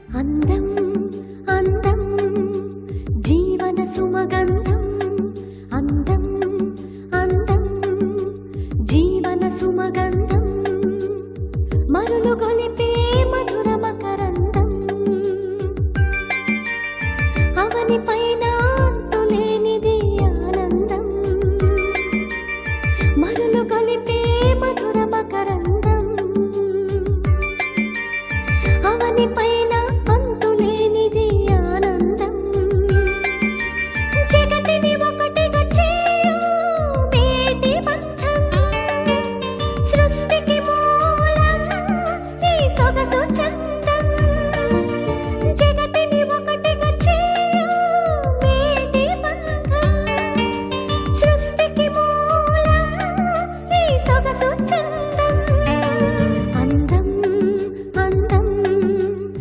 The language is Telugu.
అందం అందం జీవన సుమగంధం అందం అందం జీవన సుమగంధం మరులు గొలిపే మధుర మకరందం అవనిపై